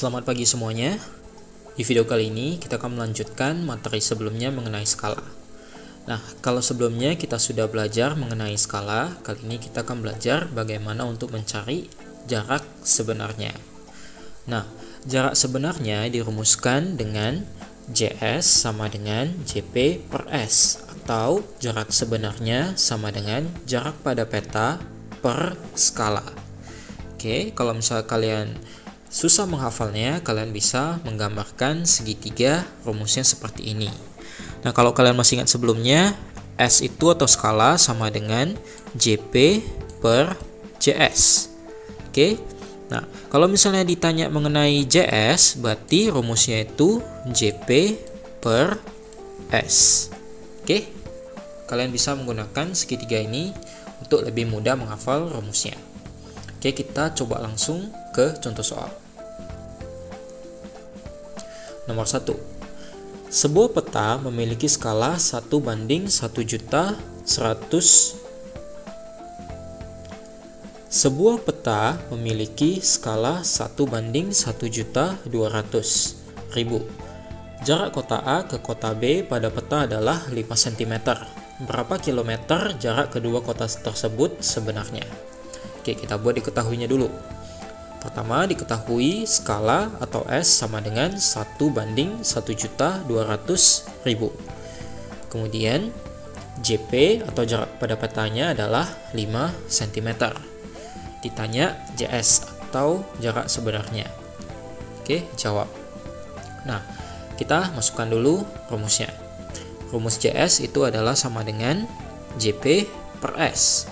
Selamat pagi semuanya. Di video kali ini kita akan melanjutkan materi sebelumnya mengenai skala. Nah, kalau sebelumnya kita sudah belajar mengenai skala, kali ini kita akan belajar bagaimana untuk mencari jarak sebenarnya. Nah, jarak sebenarnya dirumuskan dengan JS sama dengan JP per S, atau jarak sebenarnya sama dengan jarak pada peta per skala. Oke, kalau misalnya kalian susah menghafalnya, kalian bisa menggambarkan segitiga rumusnya seperti ini. Nah, kalau kalian masih ingat sebelumnya, S itu atau skala sama dengan JP per JS. Oke. Nah, kalau misalnya ditanya mengenai JS, berarti rumusnya itu JP per S. Oke. Kalian bisa menggunakan segitiga ini untuk lebih mudah menghafal rumusnya. Oke, kita coba langsung ke contoh soal. Nomor 1. Sebuah peta memiliki skala 1:1.100.000. Sebuah peta memiliki skala 1:1.200.000. Jarak kota A ke kota B pada peta adalah 5 cm. Berapa kilometer jarak kedua kota tersebut sebenarnya? Oke, kita buat diketahuinya dulu. Pertama, diketahui skala atau S sama dengan 1:1.200.000. Kemudian, JP atau jarak pada petanya adalah 5 cm. Ditanya JS atau jarak sebenarnya. Oke, jawab. Nah, kita masukkan dulu rumusnya. Rumus JS itu adalah sama dengan JP per S.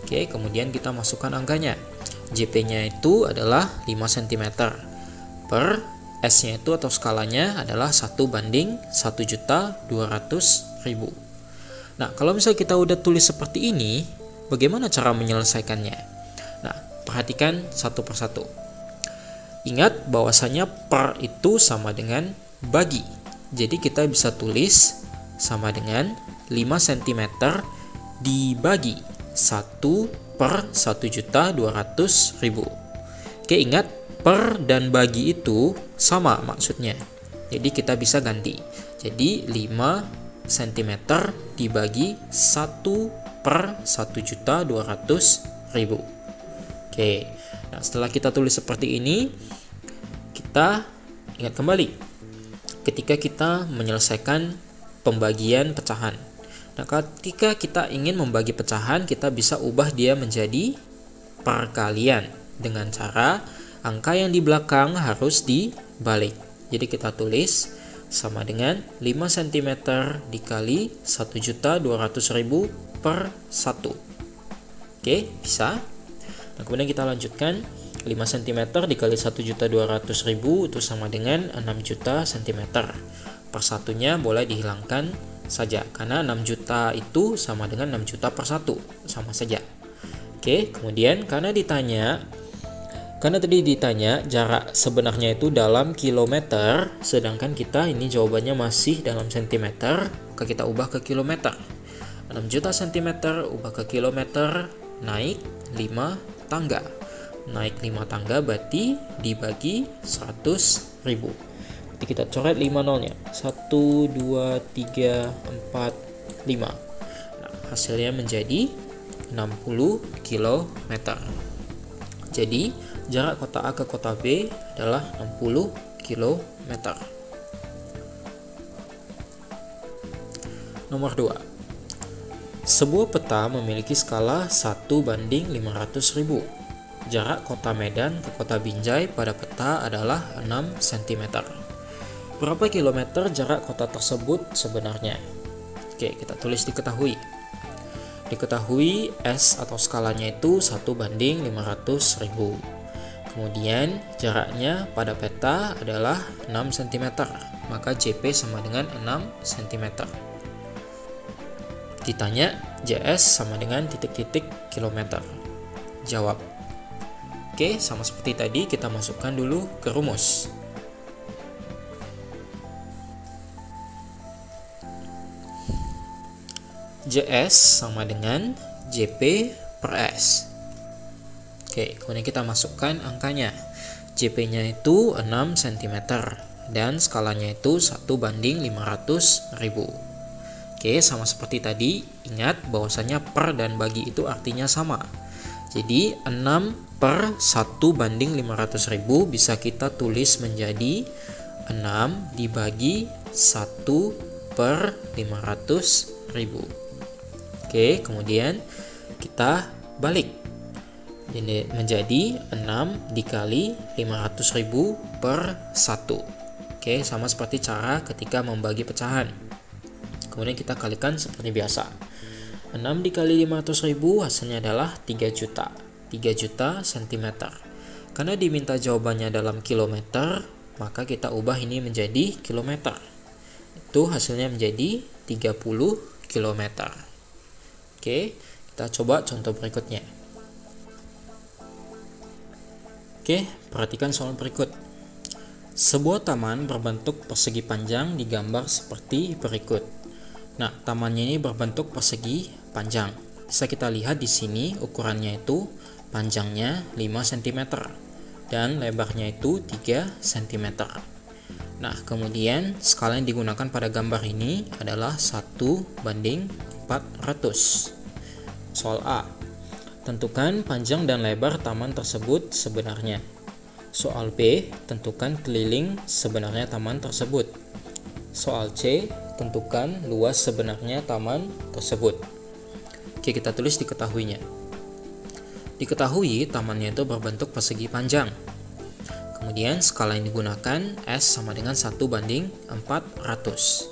Oke, kemudian kita masukkan angkanya. JP-nya itu adalah 5 cm. Per S-nya itu atau skalanya adalah 1:1.200.000. Nah, kalau misalnya kita udah tulis seperti ini, bagaimana cara menyelesaikannya? Nah, perhatikan satu persatu. Ingat bahwasanya per itu sama dengan bagi. Jadi kita bisa tulis sama dengan 5 cm dibagi 1/1.200.000. Oke, ingat per dan bagi itu sama maksudnya. Jadi kita bisa ganti. Jadi 5 cm dibagi 1/1.200.000. Oke. Nah, setelah kita tulis seperti ini, kita ingat kembali ketika kita menyelesaikan pembagian pecahan. Nah, ketika kita ingin membagi pecahan, kita bisa ubah dia menjadi perkalian dengan cara angka yang di belakang harus dibalik. Jadi kita tulis sama dengan 5 cm dikali 1.200.000 per 1. Oke, bisa. Nah, kemudian kita lanjutkan 5 cm dikali 1.200.000 itu sama dengan 6 juta cm. Per satunya boleh dihilangkan saja, karena 6 juta itu sama dengan 6 juta per 1, sama saja. Oke, kemudian karena tadi ditanya jarak sebenarnya itu dalam kilometer, sedangkan kita ini jawabannya masih dalam sentimeter, maka kita ubah ke kilometer. 6 juta cm ubah ke kilometer, naik 5 tangga. Naik 5 tangga berarti dibagi 100.000. Nanti kita coret 5 nolnya. 1, 2, 3, 4, 5. Nah, hasilnya menjadi 60 km. Jadi, jarak kota A ke kota B adalah 60 km. Nomor 2. Sebuah peta memiliki skala 1:500.000. Jarak kota Medan ke kota Binjai pada peta adalah 6 cm. Berapa kilometer jarak kota tersebut sebenarnya? Oke, kita tulis diketahui. Diketahui S atau skalanya itu 1:500.000. Kemudian jaraknya pada peta adalah 6 cm. Maka JP sama dengan 6 cm. Ditanya JS sama dengan titik-titik kilometer. Jawab. Oke, sama seperti tadi kita masukkan dulu ke rumus. JS sama dengan JP per S. Oke, kemudian kita masukkan angkanya. JP-nya itu 6 cm dan skalanya itu 1:500.000. Oke, sama seperti tadi, ingat bahwasanya per dan bagi itu artinya sama. Jadi 6 per 1:500.000 bisa kita tulis menjadi 6 dibagi 1 per 500.000. Oke, kemudian kita balik. Jadi menjadi 6 dikali 500.000 per 1. Oke, sama seperti cara ketika membagi pecahan. Kemudian kita kalikan seperti biasa. 6 dikali 500.000 hasilnya adalah 3 juta. 3 juta cm. Karena diminta jawabannya dalam kilometer, maka kita ubah ini menjadi kilometer. Itu hasilnya menjadi 30 km. Oke, kita coba contoh berikutnya. Oke, perhatikan soal berikut. Sebuah taman berbentuk persegi panjang digambar seperti berikut. Nah, tamannya ini berbentuk persegi panjang. Bisa kita lihat di sini ukurannya itu panjangnya 5 cm dan lebarnya itu 3 cm. Nah, kemudian skala yang digunakan pada gambar ini adalah 1:400. Soal A. Tentukan panjang dan lebar taman tersebut sebenarnya. Soal B. Tentukan keliling sebenarnya taman tersebut. Soal C. Tentukan luas sebenarnya taman tersebut. Oke, kita tulis diketahuinya. Diketahui tamannya itu berbentuk persegi panjang. Kemudian skala yang digunakan S sama dengan 1:400.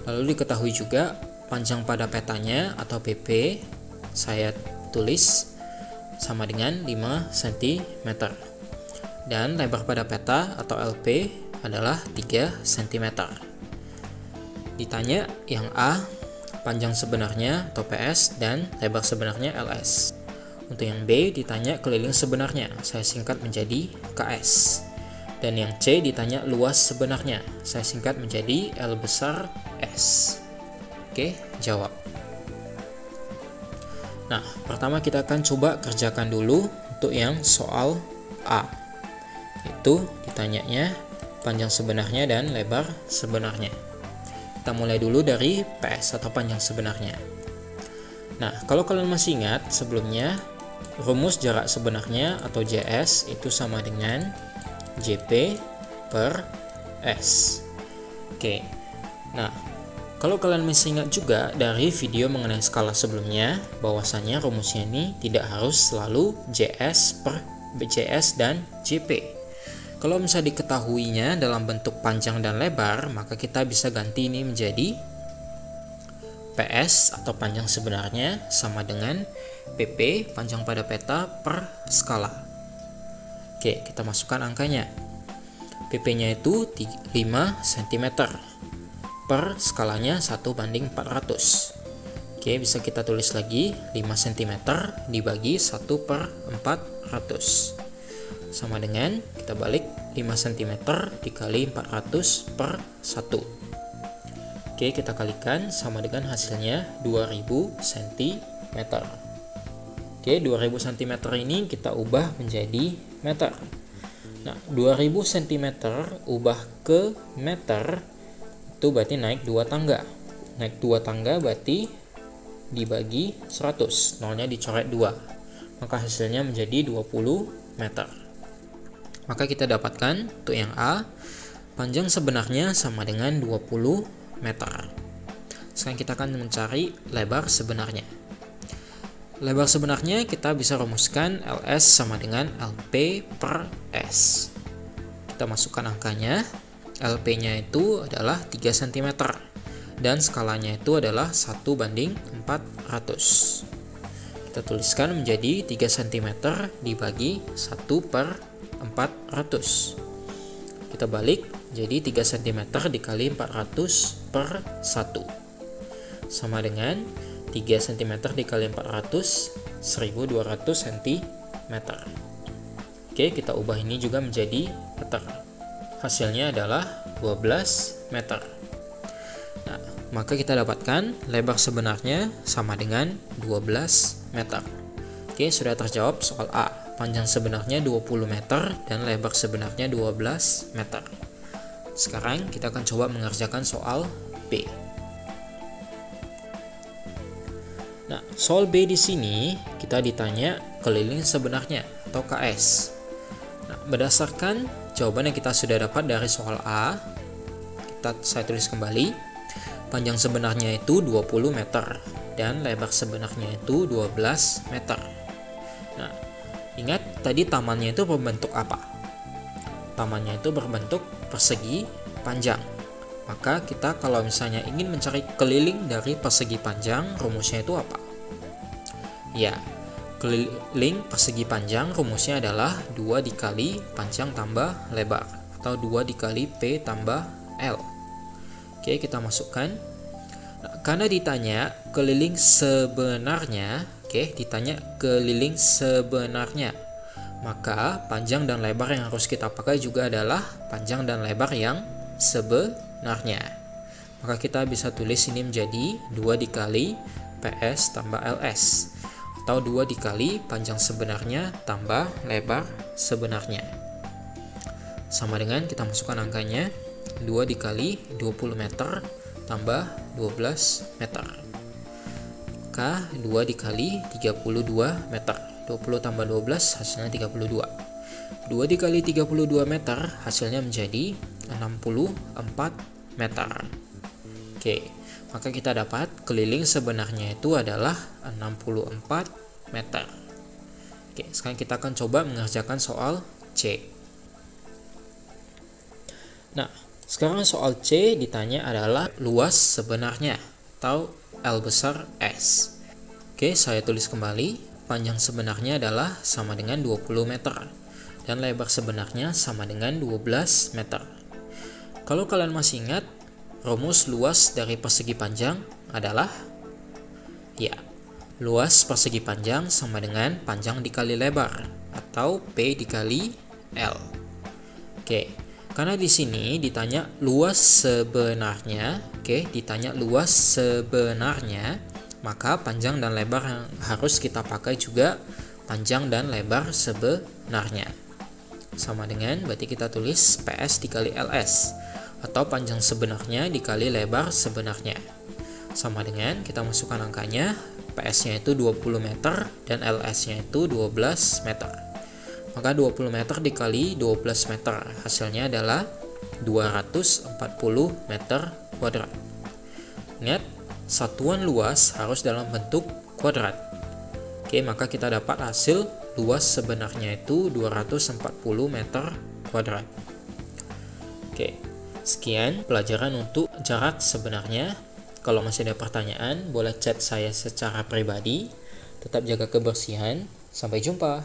Lalu diketahui juga panjang pada petanya atau PP saya tulis sama dengan 5 cm. Dan lebar pada peta atau LP adalah 3 cm. Ditanya yang A, panjang sebenarnya atau PS dan lebar sebenarnya LS. Untuk yang B ditanya keliling sebenarnya, saya singkat menjadi KS. Dan yang C ditanya luas sebenarnya, saya singkat menjadi L besar S. Oke, jawab. Nah, pertama kita akan coba kerjakan dulu untuk yang soal A. Itu ditanyanya panjang sebenarnya dan lebar sebenarnya. Kita mulai dulu dari PS atau panjang sebenarnya. Nah, kalau kalian masih ingat sebelumnya, rumus jarak sebenarnya atau JS itu sama dengan JP per S. Oke. Nah, kalau kalian masih ingat juga dari video mengenai skala sebelumnya, bahwasanya rumusnya ini tidak harus selalu JS per BCS dan JP. Kalau misalnya diketahuinya dalam bentuk panjang dan lebar, maka kita bisa ganti ini menjadi PS atau panjang sebenarnya sama dengan PP panjang pada peta per skala. Oke, kita masukkan angkanya. PP-nya itu 5 cm per skalanya 1:400. Oke, bisa kita tulis lagi 5 cm dibagi 1/400 sama dengan kita balik 5 cm dikali 400 per 1. Oke, kita kalikan sama dengan hasilnya 2000 cm. Oke, 2000 cm ini kita ubah menjadi meter. Nah, 2000 cm ubah ke meter itu berarti naik 2 tangga. Naik 2 tangga berarti dibagi 100, nolnya dicoret 2. Maka hasilnya menjadi 20 meter. Maka kita dapatkan untuk yang A, panjang sebenarnya sama dengan 20 meter. Sekarang kita akan mencari lebar sebenarnya. Lebar sebenarnya kita bisa rumuskan LS sama dengan LP per S. Kita masukkan angkanya. LP-nya itu adalah 3 cm dan skalanya itu adalah 1:400. Kita tuliskan menjadi 3 cm dibagi 1/400. Kita balik jadi 3 cm dikali 400 per 1 sama dengan 3 cm dikali 400 1200 cm. Oke, kita ubah ini juga menjadi meter. Hasilnya adalah 12 meter. Nah, maka kita dapatkan lebar sebenarnya sama dengan 12 meter. Oke, sudah terjawab soal A. panjang sebenarnya 20 meter dan lebar sebenarnya 12 meter. Sekarang kita akan coba mengerjakan soal B. Nah, soal B di sini kita ditanya keliling sebenarnya atau KS. Nah, berdasarkan jawaban yang kita sudah dapat dari soal A, saya tulis kembali. Panjang sebenarnya itu 20 meter dan lebar sebenarnya itu 12 meter. Nah, ingat tadi tamannya itu berbentuk apa? Tamannya itu berbentuk persegi panjang. Maka kita kalau misalnya ingin mencari keliling dari persegi panjang, rumusnya itu apa? Ya, keliling persegi panjang rumusnya adalah 2 dikali panjang tambah lebar atau 2 dikali P tambah L. Oke, kita masukkan. Nah, karena ditanya keliling sebenarnya, maka panjang dan lebar yang harus kita pakai juga adalah panjang dan lebar yang sebenarnya. Maka kita bisa tulis ini menjadi 2 dikali PS tambah LS atau 2 dikali panjang sebenarnya tambah lebar sebenarnya. Sama dengan kita masukkan angkanya 2 dikali 20 meter tambah 12 meter. Maka 2 dikali 32 meter. 20 tambah 12 hasilnya 32. 2 dikali 32 meter hasilnya menjadi 64 meter. Oke, maka kita dapat keliling sebenarnya itu adalah 64 meter. Oke, sekarang kita akan coba mengerjakan soal C. Nah, sekarang soal C ditanya adalah luas sebenarnya atau L besar S. Oke, saya tulis kembali. Panjang sebenarnya adalah sama dengan 20 meter dan lebar sebenarnya sama dengan 12 meter. Kalau kalian masih ingat, rumus luas dari persegi panjang adalah luas persegi panjang sama dengan panjang dikali lebar atau P dikali L. Oke, karena di sini ditanya luas sebenarnya, maka panjang dan lebar yang harus kita pakai juga panjang dan lebar sebenarnya. Sama dengan berarti kita tulis PS dikali LS atau panjang sebenarnya dikali lebar sebenarnya. Sama dengan kita masukkan angkanya, PS-nya itu 20 meter dan LS-nya itu 12 meter. Maka 20 meter dikali 12 meter hasilnya adalah 240 meter kuadrat. Ingat, satuan luas harus dalam bentuk kuadrat. Oke, maka kita dapat hasil luas sebenarnya itu 240 meter kuadrat. Oke, sekian pelajaran untuk jarak sebenarnya. Kalau masih ada pertanyaan, boleh chat saya secara pribadi. Tetap jaga kebersihan. Sampai jumpa.